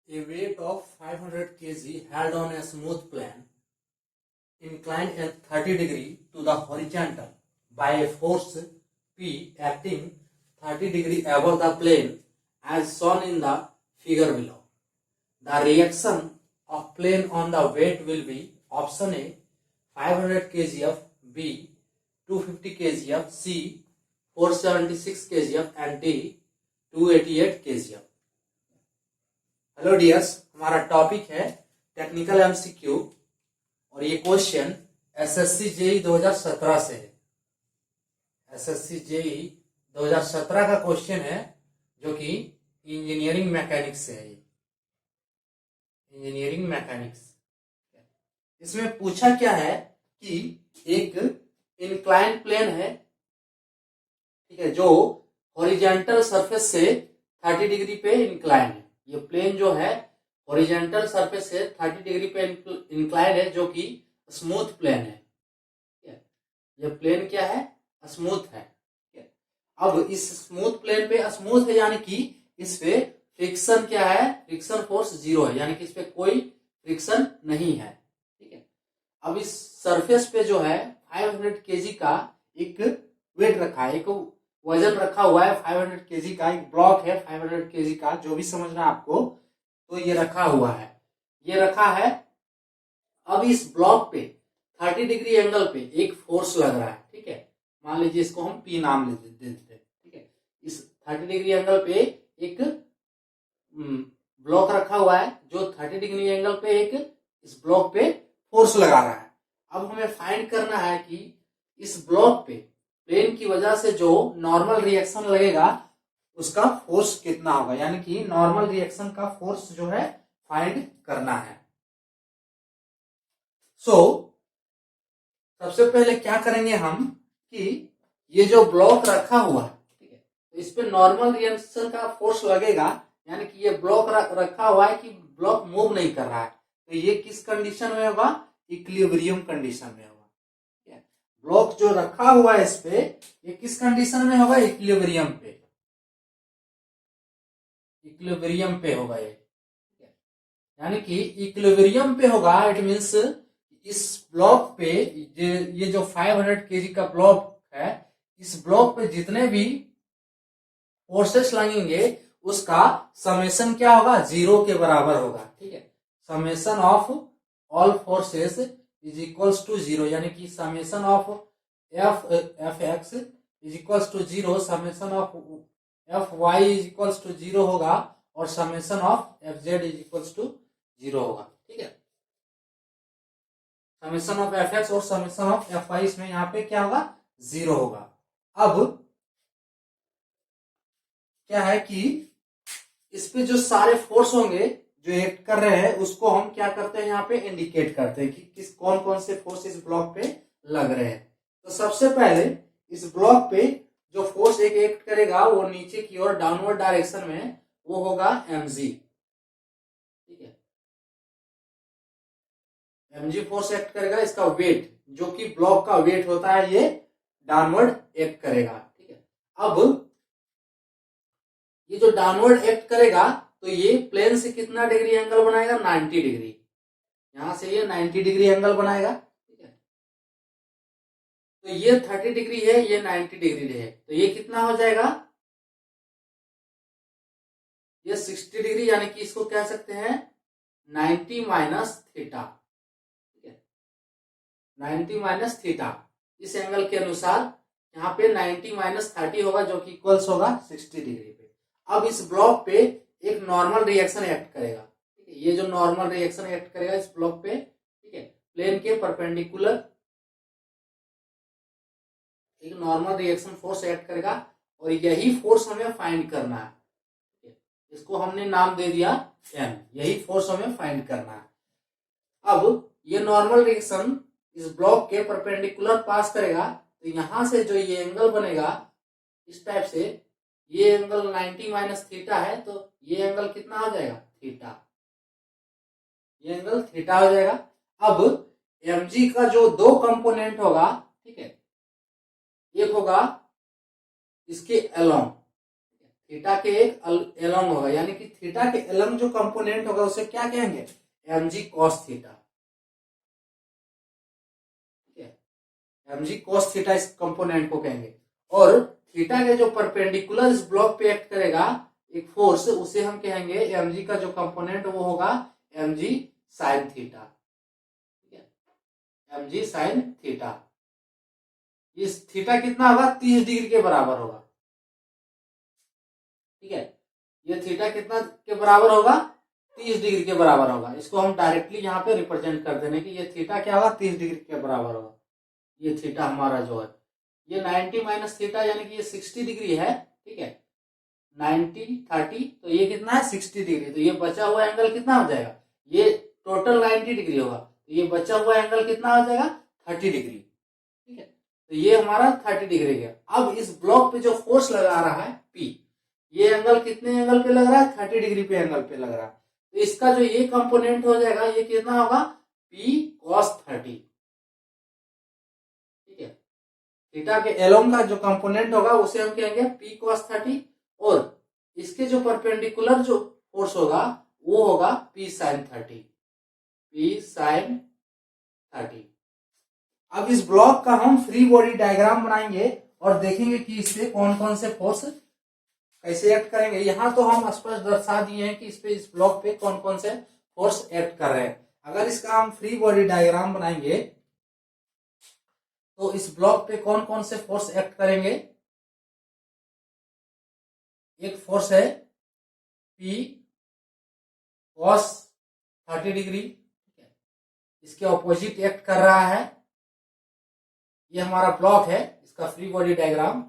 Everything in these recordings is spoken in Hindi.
A weight of 500 kg held on a smooth plane inclined at 30 degree to the horizontal by a force P acting 30 degree above the plane as shown in the figure below. The reaction of plane on the weight will be option A 500 kgf, B 250 kgf, C 476 kgf and D 288 kgf. Hello dears, हमारा टॉपिक है टेक्निकल एमसीक्यू और ये क्वेश्चन एसएससी जेई 2017 से है। एसएससी जेई 2017 का क्वेश्चन है जो कि इंजीनियरिंग मैकेनिक्स से है। इंजीनियरिंग मैकेनिक्स इसमें पूछा क्या है कि एक इंक्लाइन प्लेन है, ठीक है, जो हॉरिजॉन्टल सरफेस से 30 डिग्री पे इंक्लाइन है। ये प्लेन जो है हॉरिजॉन्टल सरफेस से 30 डिग्री पे इंक्लाइन है, जो कि स्मूथ प्लेन है। ये प्लेन क्या है? स्मूथ है। अब इस स्मूथ प्लेन पे स्मूथ है यानी कि इस पे फ्रिक्शन क्या है? फ्रिक्शन फोर्स 0 है, यानी कि इस पे कोई फ्रिक्शन नहीं है। ठीक है। अब इस सरफेस पे जो है 500 केजी का एक वेट रखा है, एक वजन रखा हुआ है। 500 केजी का एक ब्लॉक है, 500 केजी का, जो भी समझना आपको, तो ये रखा हुआ है, ये रखा है। अब इस ब्लॉक पे 30 डिग्री एंगल पे एक फोर्स लग रहा है। ठीक है, मान लीजिए इसको हम पी नाम दे देते हैं। ठीक है, इस 30 डिग्री एंगल पे एक ब्लॉक रखा हुआ है जो 30 डिग्री एंगल पे एक इस ब्लॉक पे फोर्स लगा रहा है। अब हमें फाइंड करना है कि इस ब्लॉक पे प्लेन की वजह से जो नॉर्मल रिएक्शन लगेगा उसका फोर्स कितना होगा, यानी कि नॉर्मल रिएक्शन का फोर्स जो है फाइंड करना है। सबसे पहले क्या करेंगे हम कि ये जो ब्लॉक रखा हुआ है, ठीक है, तो इस पे नॉर्मल रिएक्शन का फोर्स लगेगा, यानी कि ये ब्लॉक रखा हुआ है कि ब्लॉक मूव नहीं कर रहा है, तो ये किस कंडीशन में होगा? इक्विलिब्रियम कंडीशन में होगा। ब्लॉक जो रखा हुआ है इस पे, ये किस कंडीशन में होगा? इक्विलिब्रियम पे, इक्विलिब्रियम पे होगा ये, यानी कि इक्विलिब्रियम पे होगा। इट मींस इस ब्लॉक पे ये जो 500 केजी का ब्लॉक है, इस ब्लॉक पे जितने भी फोर्सेस लगेंगे उसका समेशन क्या होगा? 0 के बराबर होगा। ठीक है, summation of all forces is equals to 0, यानी कि summation of F X is equals to 0, summation of F Y is equals to 0 होगा, और summation of F Z is equals to 0 होगा। ठीक है, समेशन ऑफ एफ एक्स और समेशन ऑफ एफ वाई, इसमें यहाँ पे क्या होगा? 0 होगा। अब क्या है कि इस पे जो सारे फोर्स होंगे जो एक्ट कर रहे हैं उसको हम क्या करते हैं, यहाँ पे इंडिकेट करते हैं कि किस कौन कौन से फोर्स इस ब्लॉक पे लग रहे हैं। तो सबसे पहले इस ब्लॉक पे जो फोर्स एक एक्ट करेगा वो नीचे की ओर डाउनवर्ड डायरेक्शन में, वो होगा mg। ठीक है, mg फोर्स एक्ट करेगा। इसका वेट जो कि ब्लॉक का वेट होता है, ये डाउनवर्ड एक्ट करेगा। ठीक है, अब ये जो डाउनवर्ड एक्ट करेगा तो ये प्लेन से कितना डिग्री एंगल बनाएगा? 90 डिग्री। यहां से ये 90 डिग्री एंगल बनाएगा। ठीक है, तो ये 30 डिग्री है, ये 90 डिग्री है, तो ये कितना हो जाएगा? ये 60 डिग्री, यानी कि इसको कह सकते हैं 90 माइनस थीटा। ठीक है, 90 माइनस थीटा, इस एंगल के अनुसार यहाँ पे 90 माइनस 30 होगा, जो कि इक्वल्स होगा 60 डिग्री पे। अब इस ब्लॉक पे एक नॉर्मल रिएक्शन एक्ट करेगा। ठीक है, ये जो नॉर्मल रिएक्शन एक्ट करेगा इस ब्लॉक पे, ठीक है, प्लेन के परपेंडिकुलर एक नॉर्मल रिएक्शन फोर्स एक्ट करेगा, और यही फोर्स हमें फाइंड करना है। ठीक है, इसको हमने नाम दे दिया m, यही फोर्स हमें फाइंड करना है। अब ये नॉर्मल रिएक्शन इस ब्लॉक के परपेंडिकुलर पास करेगा, तो यहां से जो ये एंगल बनेगा इस टाइप से, ये एंगल 90 माइनस थीटा है, तो ये एंगल कितना हो जाएगा? थीटा। ये एंगल थीटा हो जाएगा। अब mg का जो दो कंपोनेंट होगा, ठीक है, एक होगा इसके अलोंग, थीटा के एक एलॉन्ग होगा, यानी कि थीटा के एलॉन्ग जो कंपोनेंट होगा उसे क्या कहेंगे, mg cos थीटा। ठीक है, mg cos थीटा इस कंपोनेंट को कहेंगे। और थीटा के जो परपेंडिकुलर इस ब्लॉक पे एक्ट करेगा एक फोर्स, उसे हम कहेंगे mg का जो कंपोनेंट वो होगा mg sin थीटा। ठीक है, mg sin थीटा। इस थीटा कितना होगा, 30 डिग्री के बराबर होगा। ठीक है, ये थीटा कितना के बराबर होगा, 30 डिग्री के बराबर होगा। इसको हम डायरेक्टली यहाँ पे रिप्रेजेंट कर देने की ये थीटा क्या होगा, 30 डिग्री के बराबर होगा। ये थीटा हमारा जो है ये 90 माइनस थीटा यानी कि ये 60 डिग्री है। ठीक है, 90 30 तो ये कितना है 60 डिग्री। तो ये बचा हुआ एंगल कितना हो जाएगा, ये टोटल 90 डिग्री होगा, तो ये बचा हुआ एंगल कितना हो जाएगा 30 डिग्री। ठीक है, तो ये हमारा 30 डिग्री गया। अब इस ब्लॉक पे जो फोर्स लगा रहा है P, ये एंगल कितने एंगल पे लग रहा है, 30 डिग्री पे एंगल पे लग रहा है। तो इसका जो ये कंपोनेंट हो जाएगा ये कितना होगा, P cos 30। ठीक है, थीटा के एलोंग का जो कंपोनेंट होगा उसे हम कहेंगे P cos 30, और इसके जो परपेंडिकुलर जो फोर्स होगा वो होगा P sin 30। P sin 30। अब इस ब्लॉक का हम फ्री बॉडी डायग्राम बनाएंगे और देखेंगे कि इस पे कौन कौन से फोर्स कैसे एक्ट करेंगे। यहाँ तो हम स्पष्ट दर्शा दिए हैं कि इस पे इस ब्लॉक पे कौन कौन से फोर्स एक्ट कर रहे हैं। अगर इसका हम फ्री बॉडी डायग्राम बनाएंगे तो इस ब्लॉक पे कौन कौन से फोर्स एक्ट करेंगे। एक फोर्स है P cos 30 डिग्री, इसके ऑपोजिट एक्ट कर रहा है। ये हमारा ब्लॉक है, इसका फ्री बॉडी डायग्राम,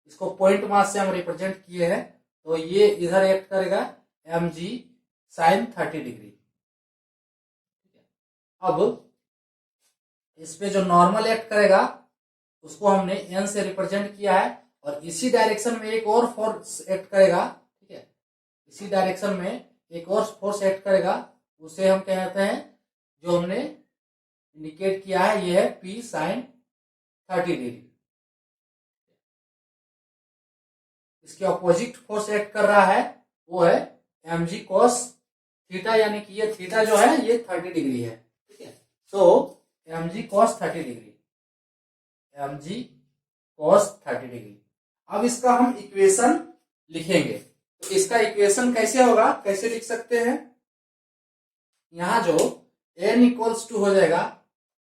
इसको पॉइंट मास से हम रिप्रेजेंट किए हैं। तो ये इधर एक्ट करेगा mg sin 30 डिग्री। अब इस पे जो नॉर्मल एक्ट करेगा उसको हमने n से रिप्रेजेंट किया है, और इसी डायरेक्शन में एक और फोर्स एक्ट करेगा। ठीक है, इसी डायरेक्शन में एक और फोर्स एक्ट करेगा, उसे हम कहते हैं, जो हमने इंडिकेट किया है, ये है P sin 30 डिग्री। इसके ऑपोजिट फोर्स एक्ट कर रहा है वो है mg cos थीटा, यानी कि ये थीटा जो है ये 30 डिग्री है। ठीक है, तो mg cos 30 degree, mg cos 30 degree. अब इसका हम इक्वेशन लिखेंगे। तो इसका इक्वेशन कैसे होगा, कैसे लिख सकते हैं, यहां जो n इक्वल्स टू हो जाएगा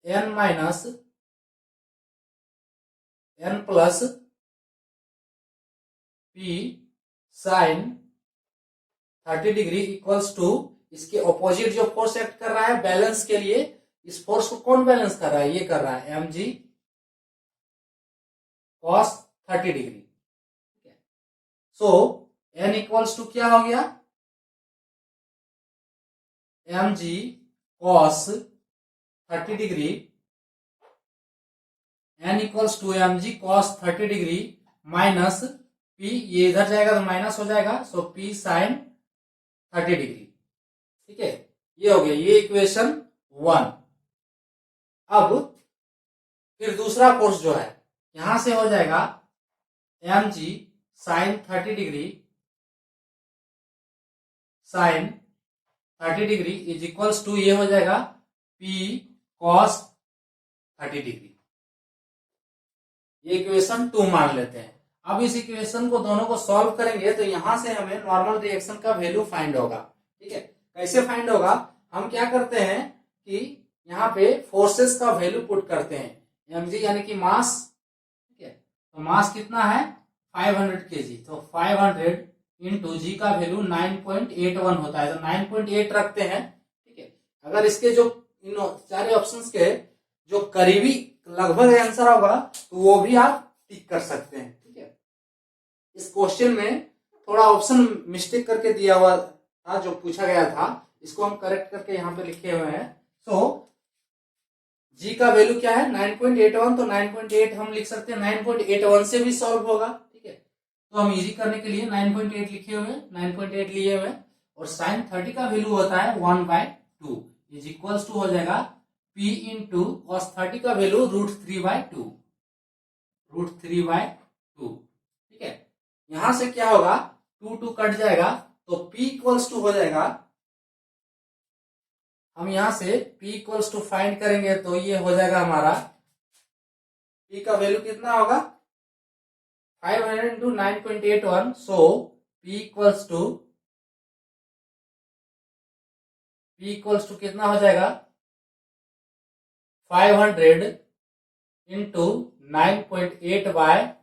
n minus n plus P sin 30 degree equals to, इसके ऑपोजिट जो फोर्स एक्ट कर रहा है बैलेंस के लिए, इस फोर्स को कौन बैलेंस कर रहा है, ये कर रहा है mg cos 30 degree. So n equals to क्या हो गया, mg cos 30 degree, n equals to mg cos 30 degree minus P, ये इधर जाएगा तो माइनस हो जाएगा, सो P sin 30 डिग्री। ठीक है, ये हो गया, ये इक्वेशन 1। अब फिर दूसरा फोर्स जो है यहां से हो जाएगा mg sin 30 degree sin 30 degree is equals to, ये हो जाएगा P cos 30 डिग्री। ये इक्वेशन 2 मान लेते हैं। अब इस इक्वेशन को दोनों को सॉल्व करेंगे तो यहां से हमें नॉर्मल रिएक्शन का वैल्यू फाइंड होगा। ठीक है, कैसे फाइंड होगा, हम क्या करते हैं कि यहाँ पे फोर्सेस का वैल्यू पुट करते हैं, mg यानी कि मास। ठीक है, तो मास कितना है 500 kg, तो 500 इंटू जी का वैल्यू 9.81 होता है, तो 9.8 रखते हैं। ठीक है, अगर इसके जो इन सारे ऑप्शंस के जो करीबी लगभग आंसर होगा तो वो भी आप टिक कर सकते हैं। ठीक है, इस क्वेश्चन में थोड़ा ऑप्शन मिस्टेक करके दिया हुआ था, जो पूछा गया था, इसको हम करेक्ट करके यहाँ पे लिखे हुए हैं। सो जी का वैल्यू क्या है 9.81, तो 9.8 हम लिख सकते हैं, 9.81 से भी सॉल्व होगा। ठीक है, तो हम इजी करने के लिए 9.8 लिखे हुए, 9.8 लिए हुए, और sin 30 का वैल्यू होता है 1/2 इज इक्वल्स टू हो जाएगा P इंटू cos 30 का वैल्यू √3/2। ठीक है, यहां से क्या होगा, 2 कट जाएगा तो P इक्वल्स टू हो जाएगा, हम यहां से P इक्वल्स टू फाइंड करेंगे तो ये हो जाएगा हमारा, P का वैल्यू कितना होगा 500 into 9.81, so P equals to कितना हो जाएगा 500 इंटू 9.8 बाय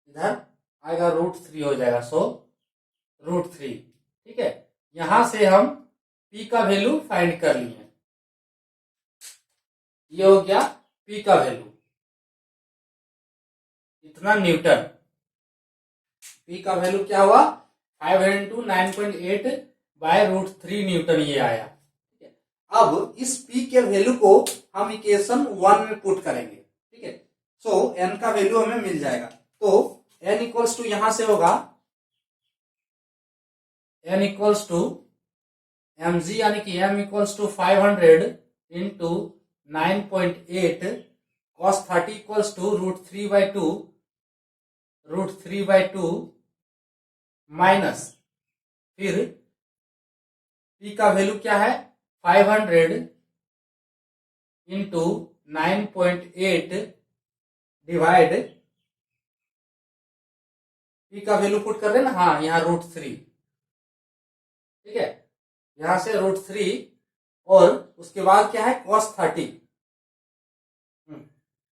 इधर आएगा √3 हो जाएगा, सो √3। ठीक है, यहां से हम P का वैल्यू फाइंड कर लिए, ये हो गया P का वैल्यू इतना न्यूटन। P का वैल्यू क्या हुआ 500 इंटू 9.8 बाय √3 न्यूटन ये आया। अब इस P के वैल्यू को हम इक्वेशन 1 में पुट करेंगे। ठीक है, सो N का वैल्यू हमें मिल जाएगा, तो N इक्वल्स टू यहां से होगा N इक्वल्स टू mg यानी कि m equals to 500 into 9.8 cos 30 equals to √3/2 minus फिर P का वैल्यू क्या है 500 इंटू 9.8 डिवाइड, P का वैल्यू पुट कर रहे ना, हाँ यहाँ √3। ठीक है, यहां से √3 और उसके बाद क्या है cos 30,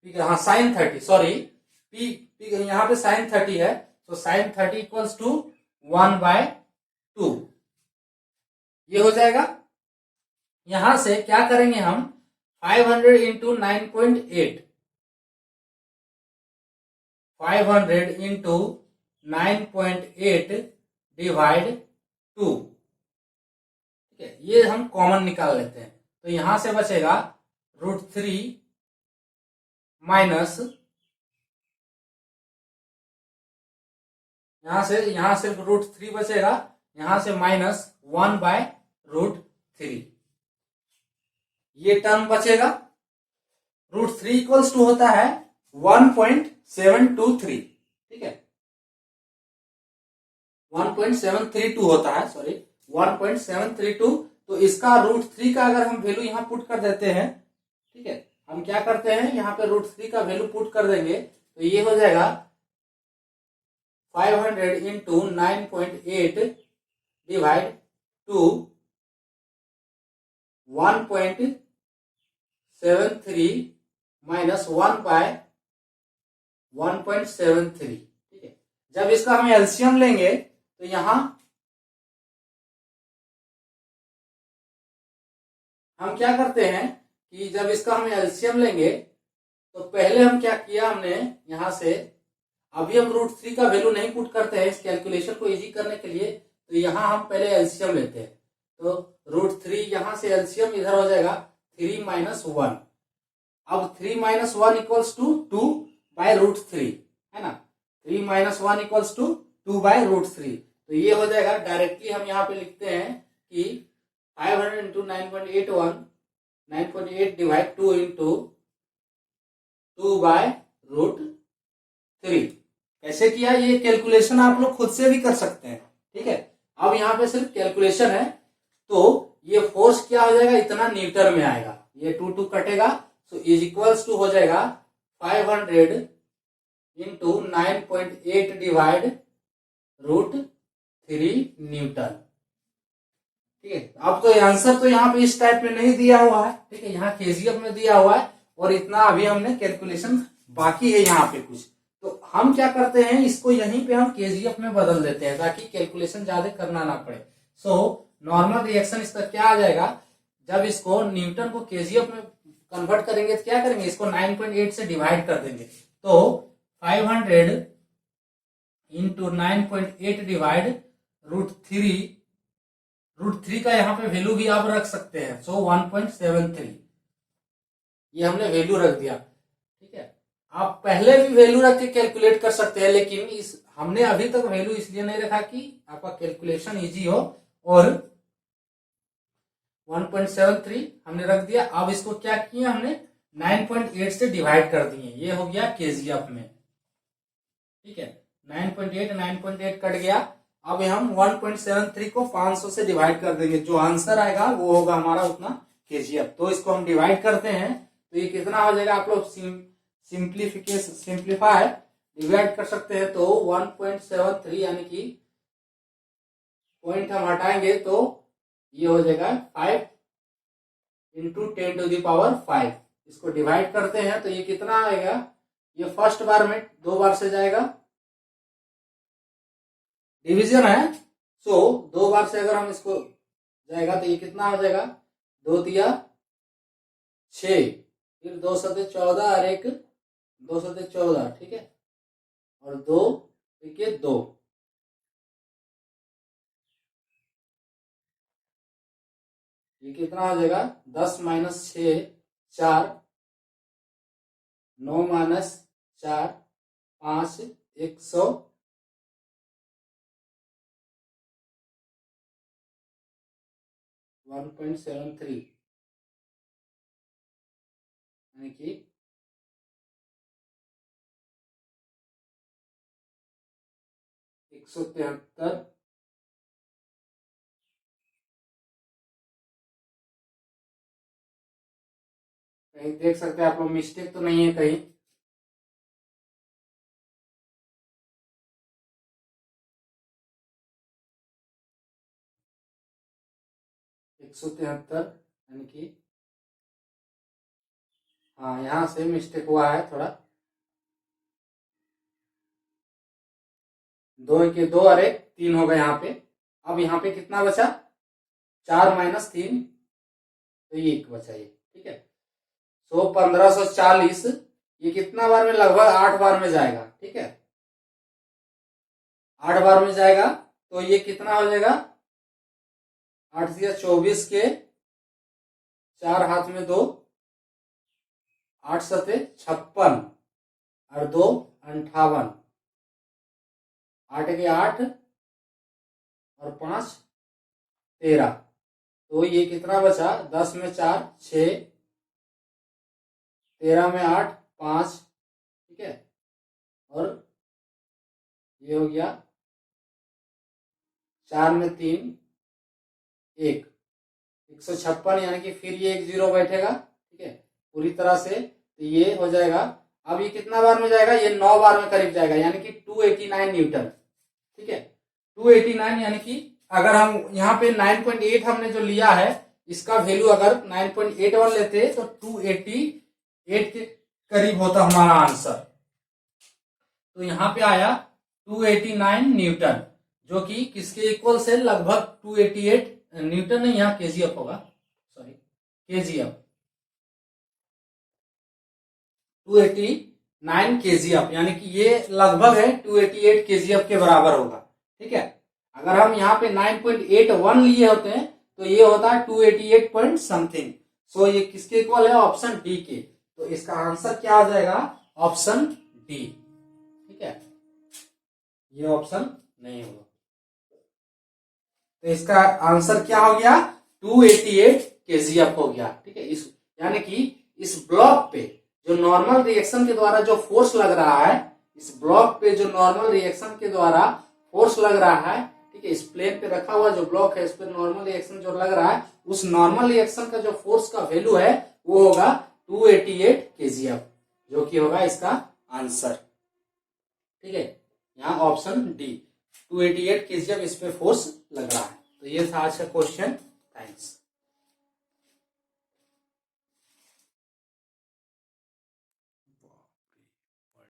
ठीक है, हाँ sin 30, सॉरी P यहाँ पे sin 30 है, तो sin 30 इक्वल्स टू 1/2 ये हो जाएगा। यहां से क्या करेंगे हम 500 इंटू 9.8 500 इंटू 9.8 डिवाइड 2, ठीक है, ये हम कॉमन निकाल लेते हैं, तो यहां से बचेगा √3 माइनस, यहां से √3 बचेगा, यहां से माइनस 1/√3 ये टर्म बचेगा। √3 इक्वल्स टू होता है 1.723, ठीक है 1.732 होता है, सॉरी 1.732, तो इसका √3 का अगर हम वैल्यू यहां पुट कर देते हैं, ठीक है, हम क्या करते हैं यहां पे √3 का वैल्यू पुट कर देंगे तो ये हो जाएगा 500 इंटू 9.8 डिवाइड 2 1.73 माइनस 1/1.73, ठीक है। जब इसका हम एलसीएम लेंगे तो यहां हम क्या करते हैं कि जब इसका हम एलसीएम लेंगे तो पहले हम क्या किया हमने यहां से, अभी हम √3 का वैल्यू नहीं पुट करते हैं इस कैलकुलेशन को इजी करने के लिए, तो यहां हम पहले एलसीएम लेते हैं, तो √3 यहां से एलसीएम इधर हो जाएगा 3 - 1, अब 3 - 1 इक्वल्स टू 2/√3 है ना, 3 - 1 इक्वल्स टू 2/√3, तो ये हो जाएगा डायरेक्टली हम यहाँ पे लिखते हैं कि 500 इंटू 9.8 डिवाइड 2 इंटू 2/√3। कैसे किया ये कैलकुलेशन आप लोग खुद से भी कर सकते हैं, ठीक है। अब यहाँ पे सिर्फ कैलकुलेशन है, तो ये फोर्स क्या हो जाएगा इतना न्यूटन में आएगा, ये 2 कटेगा, सो इज इक्वल्स टू हो जाएगा 500 इंटू 9.8 डिवाइड √3 न्यूटन, ठीक है। अब तो आंसर तो यहाँ पे इस टाइप में नहीं दिया हुआ है, ठीक है, यहाँ केजीएफ में दिया हुआ है, और इतना अभी हमने कैलकुलेशन बाकी है यहाँ पे कुछ, तो हम क्या करते हैं इसको यहीं पे हम केजीएफ में बदल देते हैं ताकि कैलकुलेशन ज्यादा करना ना पड़े। सो नॉर्मल रिएक्शन इसका क्या आ जाएगा, जब इसको न्यूटन को केजीएफ में कन्वर्ट करेंगे तो क्या करेंगे, इसको 9.8 से डिवाइड कर देंगे, तो 500 इंटू 9.8 डिवाइड √3 का यहाँ पे वैल्यू भी आप रख सकते हैं, सो 1.73 ये हमने वैल्यू रख दिया, ठीक है। आप पहले भी वैल्यू रख के कैलकुलेट कर सकते हैं, लेकिन हमने अभी तक वैल्यू इसलिए नहीं रखा कि आपका कैलकुलेशन इजी हो, और 1.73 हमने रख दिया। अब इसको क्या किया हमने 9.8 से डिवाइड कर दिए, ये हो गया केजीएफ में, ठीक है, 9.8 कट गया। अब हम 1.73 को 500 से डिवाइड कर देंगे, जो आंसर आएगा वो होगा हमारा उतना केजीएफ। तो इसको हम डिवाइड करते हैं तो ये कितना हो जाएगा, आप लोग सिंप्लीफाई डिवाइड कर सकते हैं। तो 1.73 यानी कि पॉइंट हम हटाएंगे तो ये हो जाएगा 5 इंटू 10⁵। इसको डिवाइड करते हैं तो ये कितना आएगा, ये फर्स्ट बार में 2 बार से जाएगा, डिवीजन है, सो 2 बार से अगर हम इसको जाएगा तो ये कितना हो जाएगा, 2 तिया 6, फिर 2 सते 14 और 1 2 सते 14, ठीक है, और 2 1 2, ये कितना हो जाएगा, 10 माइनस 6 4, 9 माइनस 4 5, 100, 1.73 यानी कि 173। कहीं देख सकते हैं आप लोग, मिस्टेक तो नहीं है कहीं। एक 173 यानी कि हाँ, यहां से मिस्टेक हुआ है थोड़ा, 2 के 2 और 1 3 हो गए यहाँ पे। अब यहाँ पे कितना बचा, 4 माइनस 3, तो ये 1 बचा, ये ठीक है। सो 1540 ये कितना बार में, लगभग 8 बार में जाएगा, ठीक है, 8 बार में जाएगा। तो ये कितना हो जाएगा, 8 से 24 के 4 हाथ में 2, 8 सते 56 और 2 58, 8 के 8 और 5 13, तो ये कितना बचा, 10 में 4 6, 13 में 8 5, ठीक है, और ये हो गया 4 में 3 1, 156, यानी कि फिर ये 1 0 बैठेगा, ठीक है, पूरी तरह से। तो ये हो जाएगा, अब ये कितना बार में जाएगा, ये 9 बार में करीब जाएगा, यानी कि 289 न्यूटन, ठीक है, 289, यानी कि अगर हम यहाँ पे 9.8 हमने जो लिया है, इसका वैल्यू अगर 9.81 लेते तो 288 के करीब होता हमारा आंसर। तो यहाँ पे आया 289 न्यूटन, जो कि किसके इक्वल से, लगभग 288 न्यूटन नहीं, यहाँ केजीएफ होगा, सॉरी केजीएफ, 289 केजीएफ, यानी कि ये लगभग है 288 केजीएफ के बराबर होगा, ठीक है। अगर हम यहाँ पे 9.81 लिए होते हैं तो ये होता है 288 पॉइंट समथिंग। सो ये किसके इक्वल है, ऑप्शन डी के। तो इसका आंसर क्या आ जाएगा, ऑप्शन डी, ठीक है, ये ऑप्शन नहीं होगा। तो इसका आंसर क्या हो गया, 288 केजीएफ हो गया, ठीक है। इस यानी कि इस ब्लॉक पे जो नॉर्मल रिएक्शन के द्वारा जो फोर्स लग रहा है, इस ब्लॉक पे जो नॉर्मल रिएक्शन के द्वारा फोर्स लग रहा है, ठीक है, इस प्लेन पे रखा हुआ जो ब्लॉक है, इस पे नॉर्मल रिएक्शन जो लग रहा है, उस नॉर्मल रिएक्शन का जो फोर्स का वैल्यू है वो होगा 288 केजीएफ, जो कि होगा इसका आंसर, ठीक है। यहाँ ऑप्शन डी 288 केजीएफ इस पे फोर्स लग रहा है। तो ये था आज का क्वेश्चन। थैंक्स।